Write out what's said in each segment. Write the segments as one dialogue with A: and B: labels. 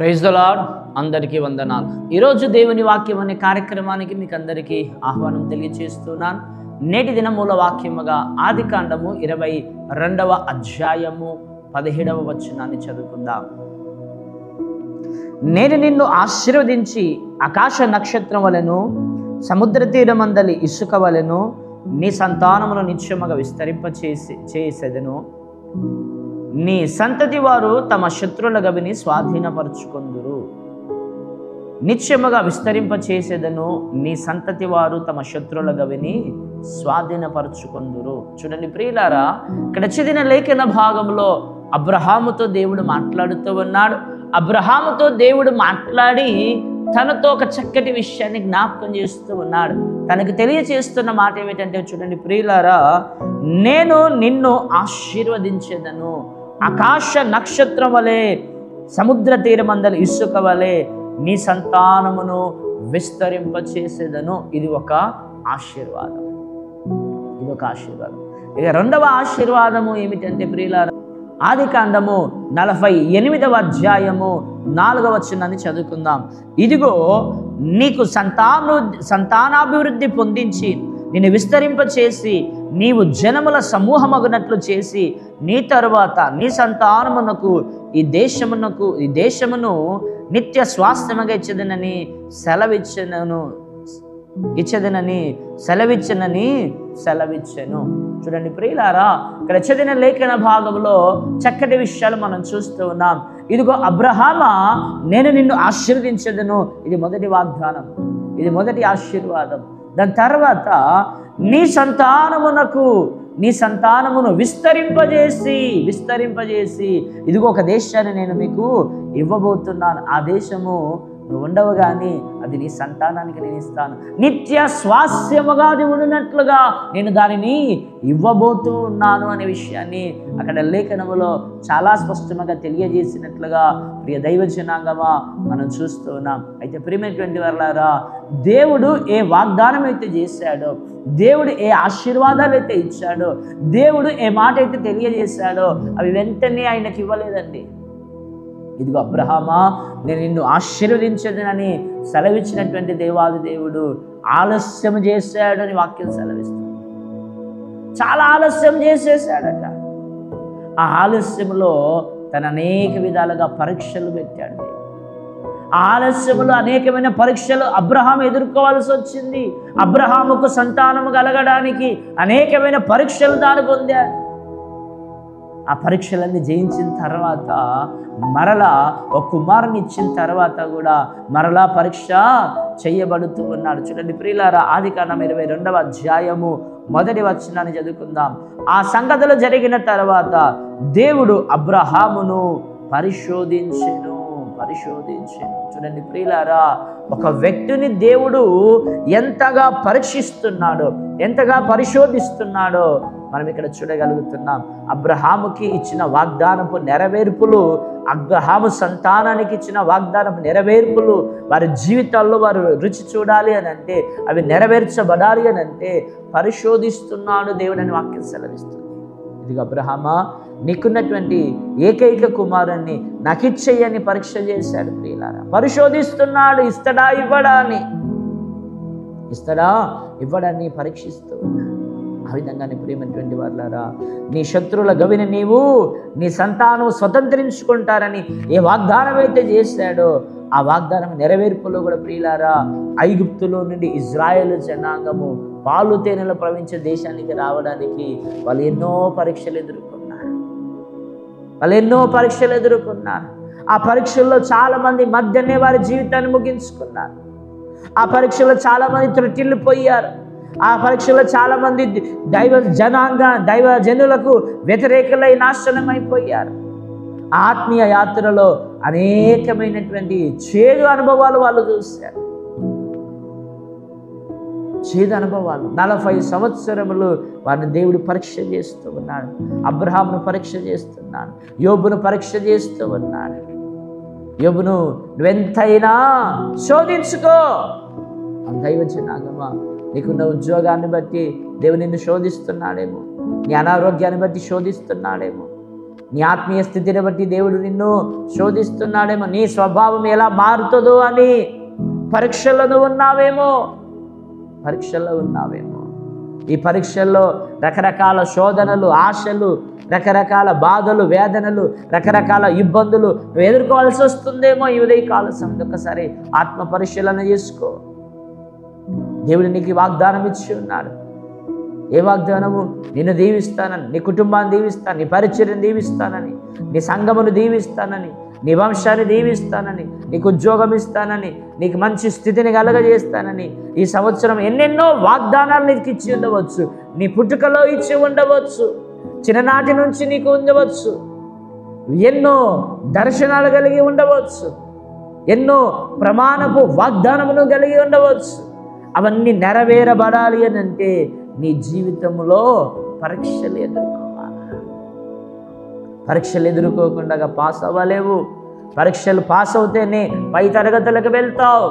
A: Praise the lord. అందరికీ వందనాలు. ఈరోజు దేవుని వాక్యం అనే కార్యక్రమానికి మీకు అందరికీ ఆహ్వానం తెలియజేస్తున్నాను. నేటి దిన మూల వాక్యముగా ఆదికాండము 22వ అధ్యాయము 17వ వచనాన్ని చదువుకుందాం. నేను నిన్ను ఆశీర్వదించి ఆకాశ నక్షత్రం వలెను సముద్ర తీరమందలి ఇసుక వలెను నీ సంతానమును నిత్యముగా చేసేదను. నీ సంతతి వారు తమ శత్రువుల గవిని స్వాధీనపరుచుకొందురు. నిత్యముగా విస్తరింపచేసేదను. నీ సంతతి వారు తమ శత్రువుల గవిని స్వాధీనపరుచుకొందురు. చూడండి ప్రియులారా, ఇక్కడ చదివిన లేఖన భాగంలో అబ్రహాముతో దేవుడు మాట్లాడుతూ ఉన్నాడు. అబ్రహాముతో దేవుడు మాట్లాడి తనతో ఒక చక్కటి విషయాన్ని జ్ఞాపకం చేస్తూ ఉన్నాడు. తనకు తెలియచేస్తున్న మాట ఏమిటంటే, చూడండి ప్రియులారా, నేను నిన్ను ఆశీర్వదించేదను. ఆకాశ నక్షత్రం వలె సముద్ర తీరమందలి ఇసుక వలె నీ సంతానమును విస్తరింపచేసేదను. ఇది ఒక ఆశీర్వాదం. ఇక రెండవ ఆశీర్వాదము ఏమిటంటే ప్రియులారా, ఆదికాండము 48వ అధ్యాయము 4వ వచనాన్ని చదువుకుందాం. ఇదిగో నీకు సంతానాభివృద్ధి పొందించి నిన్ను విస్తరింపచేసి నీవు జనముల సమూహమగునట్లు చేసి నీ తరువాత నీ సంతానమునకు ఈ దేశమును నిత్య స్వాస్థ్యముగా ఇచ్చేదనని సెలవిచ్చెను. చూడండి ప్రియులారా, ఇక్కడ చదివిన లేఖన భాగంలో చక్కటి విషయాలు మనం చూస్తూ ఉన్నాం. ఇదిగో అబ్రహామా, నేను నిన్ను ఆశీర్వదించెదను. ఇది మొదటి వాగ్దానం, ఇది మొదటి ఆశీర్వాదం. దాని తర్వాత నీ సంతానమును విస్తరింపజేసి ఇదిగో ఒక దేశాన్ని నేను మీకు ఇవ్వబోతున్నాను. ఆ దేశము నువ్వు ఉండవు కానీ అది నీ సంతానానికి నేను ఇస్తాను. నిత్య స్వాస్థ్యముగా అది ఉండినట్లుగా నేను దానిని ఇవ్వబోతూ ఉన్నాను అనే విషయాన్ని అక్కడ లేఖనములో చాలా స్పష్టంగా తెలియజేసినట్లుగా ప్రియ దైవ జనాంగమా మనం చూస్తూ ఉన్నాం. అయితే ప్రియమైనటువంటి వారలారా, దేవుడు ఏ వాగ్దానం అయితే చేశాడో, దేవుడు ఏ ఆశీర్వాదాలు అయితే ఇచ్చాడో, దేవుడు ఏ మాట అయితే తెలియజేశాడో అవి వెంటనే ఆయనకి ఇవ్వలేదండి. ఇదిగో అబ్రహామా, నేను నిన్ను ఆశీర్వదించదనని సెలవిచ్చినటువంటి దేవాది దేవుడు ఆలస్యం చేశాడు అని వాక్యం సెలవిస్తుంది. చాలా ఆలస్యం చేసేసాడట. ఆ ఆలస్యంలో తన అనేక విధాలుగా పరీక్షలు పెట్టాడు. ఆ ఆలస్యంలో అనేకమైన పరీక్షలు అబ్రహాం ఎదుర్కోవాల్సి వచ్చింది. అబ్రహాముకు సంతానము కలగడానికి అనేకమైన పరీక్షలు తాను పొందాడు. ఆ పరీక్షలన్నీ జయించిన తర్వాత మరలా ఒక కుమారుని ఇచ్చిన తర్వాత కూడా మరలా పరీక్ష చేయబడుతూ ఉన్నాడు. చూడండి ప్రియులారా, ఆదికాండం 22వ అధ్యాయము 1వ వచనాన్ని చదువుకుందాం. ఆ సంగతులు జరిగిన తర్వాత దేవుడు అబ్రహామును పరిశోధించెను. చూడండి ప్రియులారా, ఒక వ్యక్తిని దేవుడు ఎంతగా పరీక్షిస్తున్నాడో, ఎంతగా పరిశోధిస్తున్నాడో మనం ఇక్కడ చూడగలుగుతున్నాం. అబ్రహాముకి ఇచ్చిన వాగ్దానపు నెరవేర్పులు, అబ్రహాము సంతానానికి ఇచ్చిన వాగ్దానపు నెరవేర్పులు వారి జీవితాల్లో వారు రుచి చూడాలి అని అంటే, అవి నెరవేర్చబడాలి అని అంటే పరిశోధిస్తున్నాడు దేవుడు అని వాక్యం సెలవిస్తుంది. ఇదిగో అబ్రహామా, నీకున్నటువంటి ఏకైక కుమారుణ్ణి నాకు ఇచ్చేయని పరీక్ష చేశాడు. ప్రియులారా, పరిశోధిస్తున్నాడు. ఇస్తాడా ఇవ్వడాన్ని పరీక్షిస్తూ ఉన్నాడు. ఆ విధంగానే ప్రియమైనటువంటి వారులారా, నీ శత్రువుల గవిని నీవు నీ సంతానం స్వతంత్రించుకుంటారని ఏ వాగ్దానం అయితే చేశాడో ఆ వాగ్దానం నెరవేర్పులో కూడా ప్రియులారా, ఐగుప్తులో నుండి ఇజ్రాయేలు జనాంగము పాలు తేనెలు ప్రవహించే దేశానికి రావడానికి వాళ్ళు ఎన్నో పరీక్షలు ఎదుర్కొన్నారు. ఆ పరీక్షల్లో చాలా మంది మధ్యనే వారి జీవితాన్ని ముగించుకున్నారు. ఆ పరీక్షలో చాలా మంది త్రుటిల్లిపోయారు. ఆ పరీక్షలో చాలా మంది దైవ జనులకు వ్యతిరేకులై నాశనమైపోయారు. ఆత్మీయ యాత్రలో అనేకమైనటువంటి చేదు అనుభవాలు వాళ్ళు చూశారు. 40 సంవత్సరములు వారిని దేవుడు పరీక్ష చేస్తూ ఉన్నాడు. అబ్రహామును పరీక్ష చేస్తున్నాడు. యోబును పరీక్ష చేస్తూ ఉన్నాడు. యోబును నువ్వెంతైనా శోధించుకో. దైవ జనాంగమా, నీకున్న ఉద్యోగాన్ని బట్టి దేవుడు నిన్ను శోధిస్తున్నాడేమో, నీ అనారోగ్యాన్ని బట్టి శోధిస్తున్నాడేమో, నీ ఆత్మీయ స్థితిని బట్టి దేవుడు నిన్ను శోధిస్తున్నాడేమో. నీ స్వభావం ఎలా మారుతుందో అని పరీక్షల్లో ఉన్నావేమో. ఈ పరీక్షల్లో రకరకాల శోధనలు, ఆశలు, రకరకాల బాధలు, వేదనలు, రకరకాల ఇబ్బందులు నువ్వు ఎదుర్కోవాల్సి వస్తుందేమో. ఈ ఉదయకాల సమయంలో ఒకసారి ఆత్మ పరిశీలన చేసుకో. దేవుడు నీకు వాగ్దానం ఇచ్చి ఉన్నాడు. ఏ వాగ్దానము? నిన్ను దీవిస్తానని, నీ కుటుంబాన్ని దీవిస్తాను, నీ పరిచర్యను దీవిస్తానని, నీ సంఘమును దీవిస్తానని, నీ వంశాన్ని దీవిస్తానని, నీకు ఉద్యోగం ఇస్తానని, నీకు మంచి స్థితిని కలగజేస్తానని. ఈ సంవత్సరం ఎన్నెన్నో వాగ్దానాలు నీకు ఇచ్చి ఉండవచ్చు. నీ పుట్టుకలో ఇచ్చి ఉండవచ్చు, చిన్ననాటి నుంచి నీకు ఉండవచ్చు. ఎన్నో దర్శనాలు కలిగి ఉండవచ్చు, ఎన్నో ప్రమాణపు వాగ్దానమును కలిగి ఉండవచ్చు. అవన్నీ నెరవేరబడాలి అని అంటే నీ జీవితంలో పరీక్షలు ఎదుర్కోవాలి. పరీక్షలు ఎదుర్కోకుండా పాస్ అవ్వలేవు. పరీక్షలు పాస్ అవుతేనే పై తరగతులకు వెళ్తావు.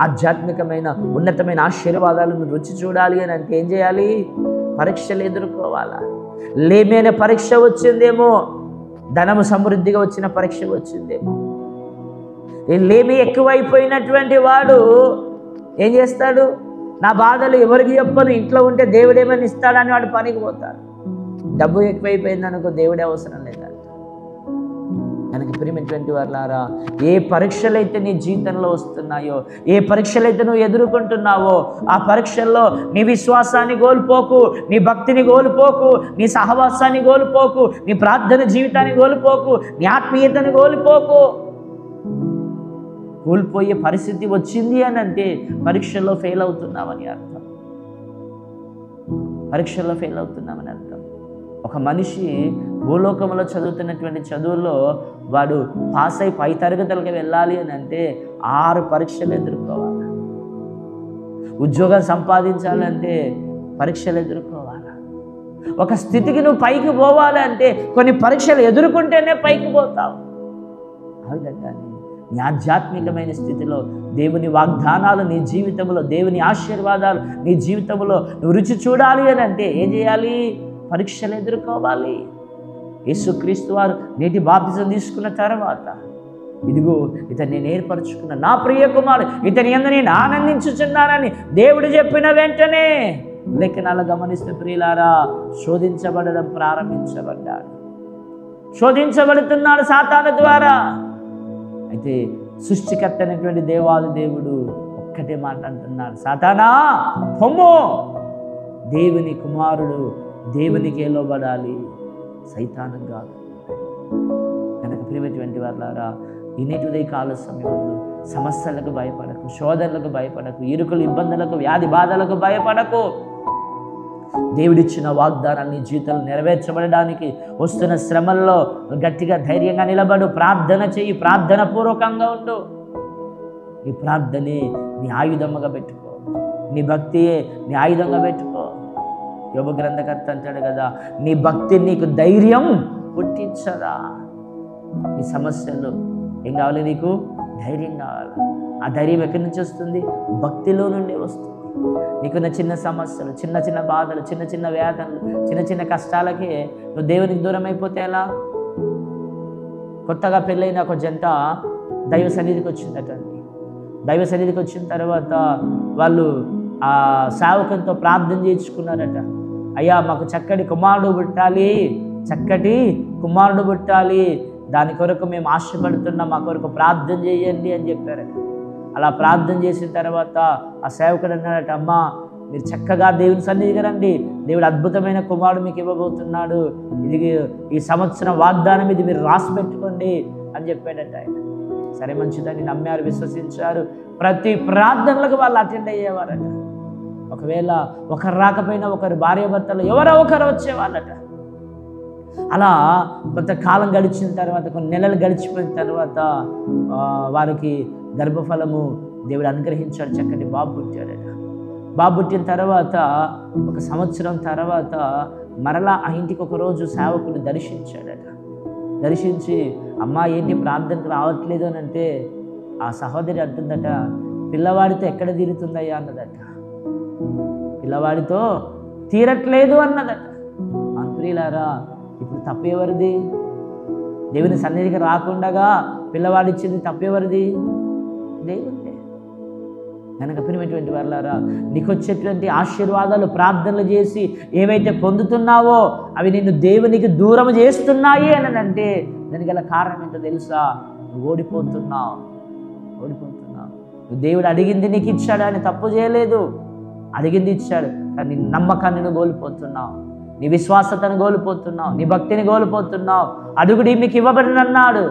A: ఆధ్యాత్మికమైన ఉన్నతమైన ఆశీర్వాదాలను రుచి చూడాలి అని అంటే ఏం చేయాలి? పరీక్షలు ఎదుర్కోవాలా. లేమైన పరీక్ష వచ్చిందేమో, ధనము సమృద్ధిగా వచ్చిన పరీక్ష వచ్చిందేమో. లేమి ఎక్కువైపోయినటువంటి వాడు ఏం చేస్తాడు? నా బాధలు ఎవరికి చెప్పను, ఇంట్లో ఉంటే దేవుడు ఏమైనా ఇస్తాడని వాడు పనికి పోతాడు. డబ్బు ఎక్కువైపోయింది అనుకో, దేవుడే అవసరం లేదంట. కనుక ప్రియమైనటువంటి వారులారా, ఏ పరీక్షలైతే నీ జీవితంలో వస్తున్నాయో, ఏ పరీక్షలైతే నువ్వు ఎదుర్కొంటున్నావో, ఆ పరీక్షల్లో నీ విశ్వాసాన్ని కోల్పోకు, నీ భక్తిని కోల్పోకు, నీ సహవాసాన్ని కోల్పోకు, నీ ప్రార్థన జీవితాన్ని కోల్పోకు, నీ ఆత్మీయతని కోల్పోకు. కోల్పోయే పరిస్థితి వచ్చింది అని అంటే పరీక్షల్లో ఫెయిల్ అవుతున్నామని అర్థం. పరీక్షల్లో ఫెయిల్ అవుతున్నామని అర్థం. ఒక మనిషి భూలోకంలో చదువుతున్నటువంటి చదువుల్లో వాడు పాస్ అయి పై తరగతులకు వెళ్ళాలి అని అంటే 6 పరీక్షలు ఎదుర్కోవాలి. ఉద్యోగం సంపాదించాలంటే పరీక్షలు ఎదుర్కోవాలి. ఒక స్థితికి నువ్వు పైకి పోవాలి అంటే కొన్ని పరీక్షలు ఎదుర్కొంటేనే పైకి పోతావు. ఆ విధంగా నీ ఆధ్యాత్మికమైన స్థితిలో దేవుని వాగ్దానాలు నీ జీవితంలో, దేవుని ఆశీర్వాదాలు నీ జీవితంలో నువ్వు రుచి చూడాలి అని అంటే ఏం చేయాలి? పరీక్షలు ఎదుర్కోవాలి. యేసుక్రీస్తు వారు నేటి బాప్తిజం తీసుకున్న తర్వాత, ఇదిగో ఇతను నేను ఏర్పరచుకున్న నా ప్రియ కుమారుడు, ఇతని యందు నేను ఆనందించుచున్నానని దేవుడు చెప్పిన వెంటనే లేఖనాలు గమనిస్తే ప్రియులారా, శోధించబడడం ప్రారంభించబడ్డాడు. శోధించబడుతున్నాడు సాతాను ద్వారా. అయితే సృష్టికర్త అయినటువంటి దేవాది దేవుడు ఒక్కటే మాట అంటున్నాడు, సాతానా పొమ్ము, దేవుని కుమారుడు దేవునికి లోబడాలి, సైతాను కాదు. కనుక ప్రియమైనటువంటి వారులారా, ఇన్నిటి ఉదయకాల సమయంలో సమస్యలకు భయపడకు, శోధనలకు భయపడకు, ఇరుకులు ఇబ్బందులకు వ్యాధి బాధలకు భయపడకు. దేవుడిచ్చిన వాగ్దానాన్ని జీవితంలో నెరవేర్చబడడానికి వస్తున్న శ్రమల్లో గట్టిగా ధైర్యంగా నిలబడు. ప్రార్థన చెయ్యి, ప్రార్థన పూర్వకంగా ఉండు. నీ ప్రార్థనే నీ ఆయుధముగా పెట్టుకో, నీ భక్తియే నీ ఆయుధంగా పెట్టుకో. యోబు గ్రంథకర్త అంటాడు కదా, నీ భక్తి నీకు ధైర్యం పుట్టించదా. ఈ సమస్యలు ఏం కావాలి? నీకు ధైర్యం కావాలి. ఆ ధైర్యం ఎక్కడి నుంచి వస్తుంది? భక్తిలో నుండి వస్తుంది. నీకున్న చిన్న సమస్యలు, చిన్న చిన్న బాధలు, చిన్న చిన్న వేదనలు, చిన్న చిన్న కష్టాలకే నువ్వు దేవునికి దూరం అయిపోతే ఎలా? కొత్తగా పెళ్ళైన ఒక జంట దైవ సన్నిధికి వచ్చిందటండి. దైవ సన్నిధికి వచ్చిన తర్వాత వాళ్ళు ఆ సేవకునితో ప్రార్థన చేయించుకున్నారట. అయ్యా, మాకు చక్కటి కుమారుడు పుట్టాలి, చక్కటి కుమారుడు పుట్టాలి, దాని కొరకు మేము ఆశపడుతున్నాం, మా కొరకు ప్రార్థన చేయండి అని చెప్పారట. అలా ప్రార్థన చేసిన తర్వాత ఆ సేవకుడు అన్నాడట, అమ్మా మీరు చక్కగా దేవుని సన్నిధికి రండి, దేవుడు అద్భుతమైన కుమారుడు మీకు ఇవ్వబోతున్నాడు, ఇది ఈ సంవత్సరం వాగ్దానం, ఇది మీరు రాసి పెట్టుకోండి అని చెప్పాడట ఆయన. సరే మంచిదని నమ్మారు, విశ్వసించారు. ప్రతి ప్రార్థనలకు వాళ్ళు అటెండ్ అయ్యేవారట. ఒకవేళ ఒకరు రాకపోయినా ఒకరు భార్యాభర్తలు ఎవరో ఒకరు వచ్చేవాళ్ళట. అలా కొంతకాలం గడిచిన తర్వాత, కొన్ని నెలలు గడిచిపోయిన తర్వాత వారికి గర్భఫలము దేవుడు అనుగ్రహించాడు. చక్కటి బాబు పుట్టాడట. బాబు పుట్టిన తర్వాత 1 సంవత్సరం తర్వాత మరలా ఆ ఇంటికి ఒకరోజు సేవకుడు దర్శించాడట. దర్శించి, అమ్మా ఏంటి ప్రార్థనకు రావట్లేదు అని అంటే ఆ సహోదరి అంటుందట, పిల్లవాడితో ఎక్కడ తీరుతుందయ్యా అన్నదట. పిల్లవాడితో తీరట్లేదు అన్నదట. ప్రియులారా, ఇప్పుడు తప్పు ఎవరిది? దేవుని సన్నిధికి రాకుండగా పిల్లవాడు ఇచ్చింది తప్పెవరిది? దేవుడే. కనుక ప్రియమైనటువంటి వారలారా, నీకు వచ్చేటువంటి ఆశీర్వాదాలు ప్రార్థనలు చేసి ఏవైతే పొందుతున్నావో అవి నిన్ను దేవునికి దూరం చేస్తున్నాయి అని అంటే దానికి గల కారణం ఏంటో తెలుసా? నువ్వు ఓడిపోతున్నావు. నువ్వు దేవుడు అడిగింది నీకు ఇచ్చాడు, అని తప్పు చేయలేదు, అడిగింది ఇచ్చాడు, కానీ నీ నమ్మకాన్ని నువ్వు కోల్పోతున్నావు, నీ విశ్వాసతను కోల్పోతున్నావు, నీ భక్తిని కోల్పోతున్నావు. అడుగుడి మీకు ఇవ్వబడినన్నాడు,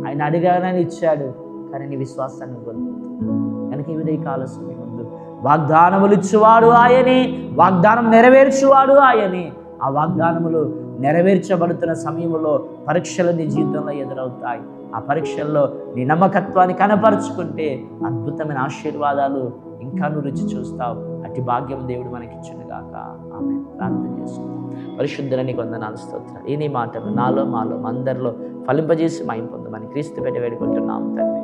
A: ఆయన అడిగానని ఇచ్చాడు, కానీ నీ విశ్వాసాన్ని కోల్పోతున్నావు. కనుక ఈ ఉదయ కాల సమయం ముందు వాగ్దానములు ఇచ్చువాడు ఆయనే, వాగ్దానం నెరవేర్చువాడు ఆయనే. ఆ వాగ్దానములు నెరవేర్చబడుతున్న సమయంలో పరీక్షలు నీ జీవితంలో ఎదురవుతాయి. ఆ పరీక్షల్లో నీ నమ్మకత్వాన్ని కనపరుచుకుంటే అద్భుతమైన ఆశీర్వాదాలు ఇంకా నువ్వు రుచి చూస్తావు. అట్టి భాగ్యం దేవుడు మనకిచ్చును గాక. ఆమె ప్రార్థన చేసుకుంటాం. పరిశుద్ధులని వందనాలు, స్తోత్రాలు. ఈ నీ మాటలు నాలో మాలో అందరిలో ఫలింపజేసి మహిమ పొందమని క్రీస్తు పెట్టి వేడుకుంటున్నాం తండ్రి.